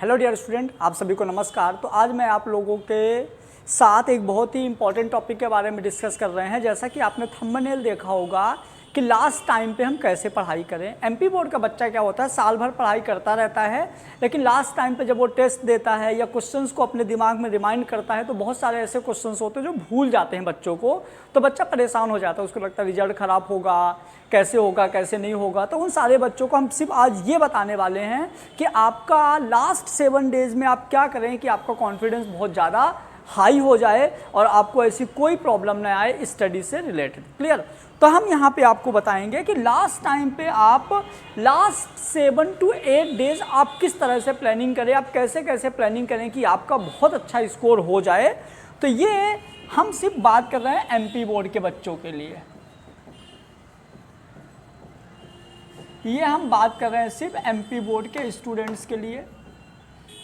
Hello dear student, आप सभी को नमस्कार। तो आज मैं आप लोगों के साथ एक बहुत ही इंपॉर्टेंट टॉपिक के बारे में डिस्कस कर रहे हैं। जैसा कि आपने थंबनेल देखा होगा कि लास्ट टाइम पे हम कैसे पढ़ाई करें। एमपी बोर्ड का बच्चा क्या होता है, साल भर पढ़ाई करता रहता है, लेकिन लास्ट टाइम पे जब वो टेस्ट देता है या क्वेश्चंस को अपने दिमाग में रिमाइंड करता है तो बहुत सारे ऐसे क्वेश्चंस होते हैं जो भूल जाते हैं बच्चों को। तो बच्चा परेशान हो जाता है, उसको लगता है रिजल्ट ख़राब होगा, कैसे नहीं होगा। तो उन सारे बच्चों को हम सिर्फ आज ये बताने वाले हैं कि आपका लास्ट 7 डेज़ में आप क्या करें कि आपका कॉन्फिडेंस बहुत ज़्यादा हाई हो जाए और आपको ऐसी कोई प्रॉब्लम न आए स्टडी से रिलेटेड। क्लियर? तो हम यहाँ पे आपको बताएंगे कि लास्ट टाइम पे आप लास्ट 7 to 8 डेज आप किस तरह से प्लानिंग करें, आप कैसे प्लानिंग करें कि आपका बहुत अच्छा स्कोर हो जाए। तो ये हम सिर्फ बात कर रहे हैं एमपी बोर्ड के बच्चों के लिए, ये हम बात कर रहे हैं सिर्फ एमपी बोर्ड के स्टूडेंट्स के लिए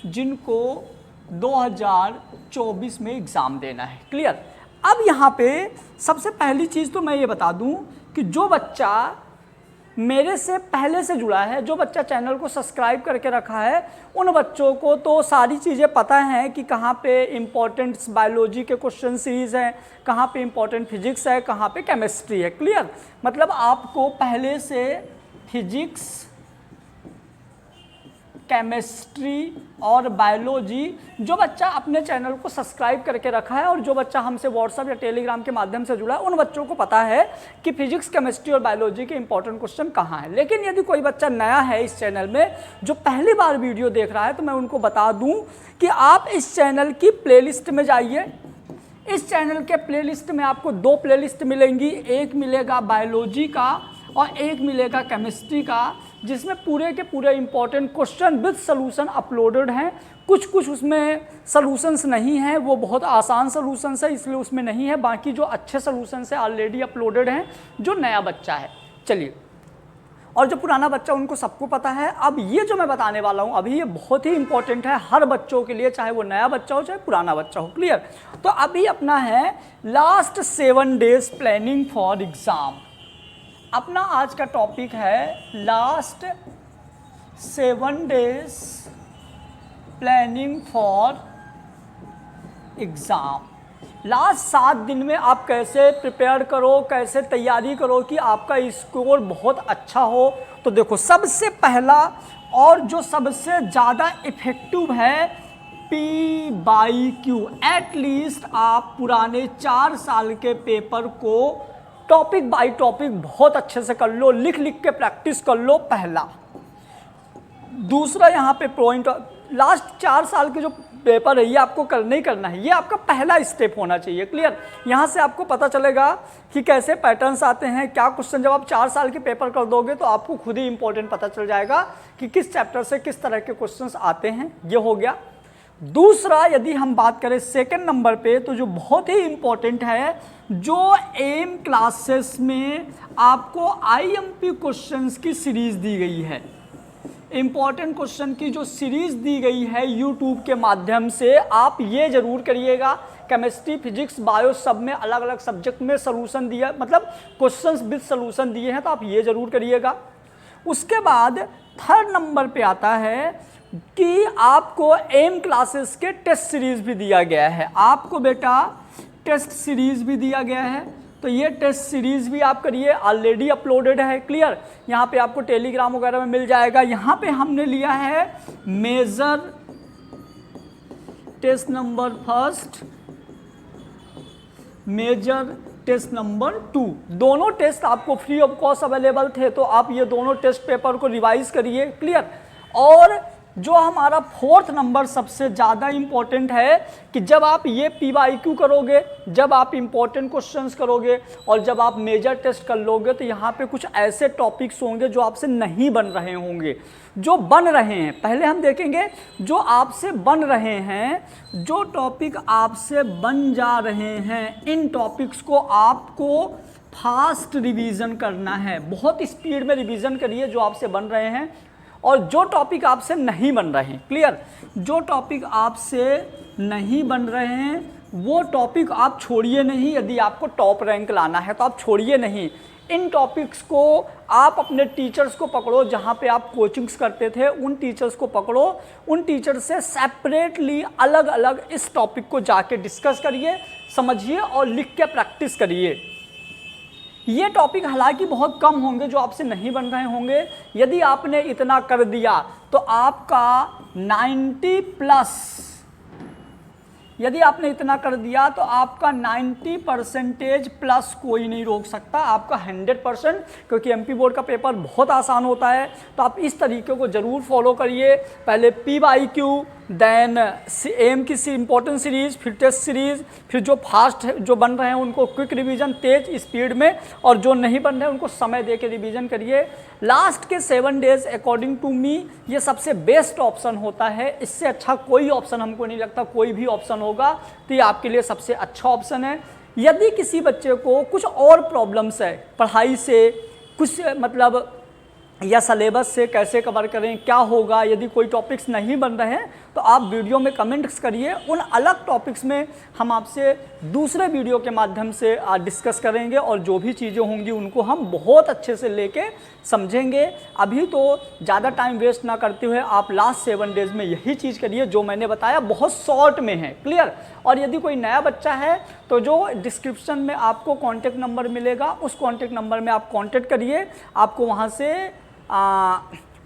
जिनको 2024 में एग्ज़ाम देना है। क्लियर? अब यहाँ पे सबसे पहली चीज़ तो मैं ये बता दूँ कि जो बच्चा मेरे से पहले से जुड़ा है, जो बच्चा चैनल को सब्सक्राइब करके रखा है, उन बच्चों को तो सारी चीज़ें पता हैं कि कहाँ पे इम्पोर्टेंट बायोलॉजी के क्वेश्चन सीरीज़ हैं, कहाँ पे इम्पोर्टेंट फिजिक्स है, कहाँ पे केमिस्ट्री है। क्लियर? मतलब आपको पहले से फिजिक्स, केमिस्ट्री और बायोलॉजी, जो बच्चा अपने चैनल को सब्सक्राइब करके रखा है और जो बच्चा हमसे व्हाट्सएप या टेलीग्राम के माध्यम से जुड़ा है, उन बच्चों को पता है कि फिजिक्स, केमिस्ट्री और बायोलॉजी के इंपॉर्टेंट क्वेश्चन कहाँ हैं। लेकिन यदि कोई बच्चा नया है इस चैनल में, जो पहली बार वीडियो देख रहा है, तो मैं उनको बता दूं कि आप इस चैनल की प्लेलिस्ट में जाइए। इस चैनल के प्लेलिस्ट में आपको 2 प्लेलिस्ट मिलेंगी, एक मिलेगा बायोलॉजी का और एक मिलेगा केमिस्ट्री का, जिसमें पूरे के पूरे important question with solution uploaded हैं। कुछ उसमें सॉल्यूशंस नहीं हैं, वो बहुत आसान सॉल्यूशंस है इसलिए उसमें नहीं है। बाकी जो अच्छे सॉल्यूशंस हैं ऑलरेडी अपलोडेड हैं, जो नया बच्चा है। चलिए, और जो पुराना बच्चा उनको सबको पता है। अब ये जो मैं बताने वाला हूँ अभी, ये बहुत ही इंपॉर्टेंट है हर बच्चों के लिए, चाहे वो नया बच्चा हो चाहे पुराना बच्चा हो। क्लियर? तो अभी अपना है last 7 days planning for exam. अपना आज का टॉपिक है last 7 days planning for exam. Last 7 दिन में आप कैसे प्रिपेयर करो, कैसे तैयारी करो कि आपका स्कोर बहुत अच्छा हो। तो देखो, सबसे पहला और जो सबसे ज़्यादा इफ़ेक्टिव है P/Q। एटलीस्ट आप पुराने 4 साल के पेपर को टॉपिक बाय टॉपिक बहुत अच्छे से कर लो, लिख के प्रैक्टिस कर लो, पहला। दूसरा यहाँ पे पॉइंट, लास्ट 4 साल के जो पेपर है ये आपको करना ही करना है, ये आपका पहला स्टेप होना चाहिए। क्लियर? यहाँ से आपको पता चलेगा कि कैसे पैटर्न्स आते हैं, क्या क्वेश्चन। जब आप 4 साल के पेपर कर दोगे तो आपको खुद ही इंपॉर्टेंट पता चल जाएगा कि किस चैप्टर से किस तरह के क्वेश्चंस आते हैं। ये हो गया। दूसरा, यदि हम बात करें सेकंड नंबर पे, तो जो बहुत ही इंपॉर्टेंट है, जो एम क्लासेस में आपको आईएमपी क्वेश्चंस की सीरीज दी गई है, इंपॉर्टेंट क्वेश्चन की जो सीरीज दी गई है यूट्यूब के माध्यम से, आप ये जरूर करिएगा। केमिस्ट्री, फिजिक्स, बायो सब में अलग अलग सब्जेक्ट में सॉल्यूशन दिया, मतलब क्वेश्चंस विद सॉल्यूशन दिए हैं, तो आप ये जरूर करिएगा। उसके बाद थर्ड नंबर पे आता है कि आपको एम क्लासेस के टेस्ट सीरीज भी दिया गया है। आपको बेटा टेस्ट सीरीज भी दिया गया है, तो ये टेस्ट सीरीज भी आप करिए, ऑलरेडी अपलोडेड है। क्लियर? यहाँ पे आपको टेलीग्राम वगैरह में मिल जाएगा। यहाँ पे हमने लिया है major test number 1, major test number 2। दोनों टेस्ट आपको फ्री ऑफ कॉस्ट अवेलेबल थे, तो आप ये दोनों टेस्ट पेपर को रिवाइज करिए। क्लियर? और जो हमारा 4th नंबर सबसे ज़्यादा इम्पॉर्टेंट है कि जब आप ये P/Q करोगे, जब आप इम्पॉर्टेंट क्वेश्चंस करोगे और जब आप मेजर टेस्ट कर लोगे, तो यहाँ पे कुछ ऐसे टॉपिक्स होंगे जो आपसे नहीं बन रहे होंगे, जो बन रहे हैं। पहले हम देखेंगे जो आपसे बन रहे हैं, जो टॉपिक आपसे बन जा रहे हैं, इन टॉपिक्स को आपको फास्ट रिवीजन करना है। बहुत स्पीड में रिवीजन करिए जो आपसे बन रहे हैं, और जो टॉपिक आपसे नहीं बन रहे हैं। क्लियर? जो टॉपिक आपसे नहीं बन रहे हैं वो टॉपिक आप छोड़िए नहीं। यदि आपको टॉप रैंक लाना है तो आप छोड़िए नहीं, इन टॉपिक्स को आप अपने टीचर्स को पकड़ो, जहाँ पे आप कोचिंग्स करते थे उन टीचर्स को पकड़ो, उन टीचर से सेपरेटली अलग अलग इस टॉपिक को जाके डिस्कस करिए, समझिए और लिख के प्रैक्टिस करिए। ये टॉपिक हालांकि बहुत कम होंगे जो आपसे नहीं बन रहे होंगे। यदि आपने इतना कर दिया तो आपका 90 प्लस, यदि आपने इतना कर दिया तो आपका 90% प्लस कोई नहीं रोक सकता, आपका 100%, क्योंकि एमपी बोर्ड का पेपर बहुत आसान होता है। तो आप इस तरीके को ज़रूर फॉलो करिए। पहले PYQ, देन एम की इम्पोर्टेंट सीरीज़, फिर टेस्ट सीरीज़, फिर जो फास्ट जो बन रहे हैं उनको क्विक रिवीजन तेज स्पीड में, और जो नहीं बन रहे हैं उनको समय दे के रिवीजन करिए। लास्ट के 7 डेज अकॉर्डिंग टू मी ये सबसे बेस्ट ऑप्शन होता है। इससे अच्छा कोई ऑप्शन हमको नहीं लगता, कोई भी ऑप्शन होगा तो ये आपके लिए सबसे अच्छा ऑप्शन है। यदि किसी बच्चे को कुछ और प्रॉब्लम्स है पढ़ाई से, कुछ मतलब या सिलेबस से कैसे कवर करें, क्या होगा यदि कोई टॉपिक्स नहीं बन रहे हैं, तो आप वीडियो में कमेंट्स करिए। उन अलग टॉपिक्स में हम आपसे दूसरे वीडियो के माध्यम से डिस्कस करेंगे और जो भी चीज़ें होंगी उनको हम बहुत अच्छे से लेके समझेंगे। अभी तो ज़्यादा टाइम वेस्ट ना करते हुए आप लास्ट 7 डेज़ में यही चीज़ करिए जो मैंने बताया, बहुत शॉर्ट में है, क्लियर। और यदि कोई नया बच्चा है तो जो डिस्क्रिप्शन में आपको कॉन्टैक्ट नंबर मिलेगा उस कॉन्टैक्ट नंबर में आप कॉन्टैक्ट करिए। आपको वहाँ से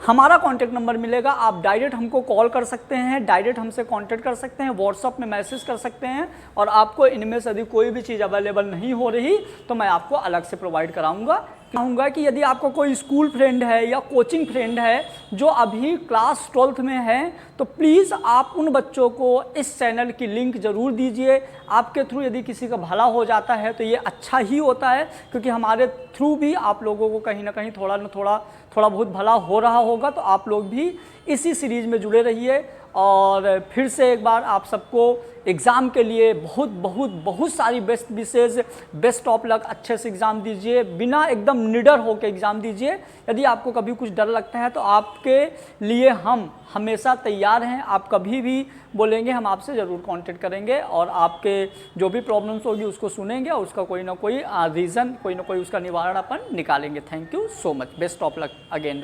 हमारा कॉन्टैक्ट नंबर मिलेगा, आप डायरेक्ट हमको कॉल कर सकते हैं, डायरेक्ट हमसे कॉन्टैक्ट कर सकते हैं, व्हाट्सअप में मैसेज कर सकते हैं। और आपको इनमें से यदि कोई भी चीज़ अवेलेबल नहीं हो रही तो मैं आपको अलग से प्रोवाइड कराऊंगा। कहूँगा कि यदि आपका कोई स्कूल फ्रेंड है या कोचिंग फ्रेंड है जो अभी क्लास 12th में है तो प्लीज़ आप उन बच्चों को इस चैनल की लिंक ज़रूर दीजिए। आपके थ्रू यदि किसी का भला हो जाता है तो ये अच्छा ही होता है, क्योंकि हमारे थ्रू भी आप लोगों को कहीं ना कहीं थोड़ा बहुत भला हो रहा होगा। तो आप लोग भी इसी सीरीज़ में जुड़े रहिए। और फिर से एक बार आप सबको एग्ज़ाम के लिए बहुत सारी best wishes, best of luck, अच्छे से एग्ज़ाम दीजिए, बिना एकदम निडर होकर एग्ज़ाम दीजिए। यदि आपको कभी कुछ डर लगता है तो आपके लिए हम हमेशा तैयार हैं, आप कभी भी बोलेंगे हम आपसे ज़रूर कांटेक्ट करेंगे और आपके जो भी प्रॉब्लम्स होगी उसको सुनेंगे और उसका कोई ना कोई रीज़न, कोई ना कोई उसका निवारण अपन निकालेंगे। Thank you so much, best of luck again.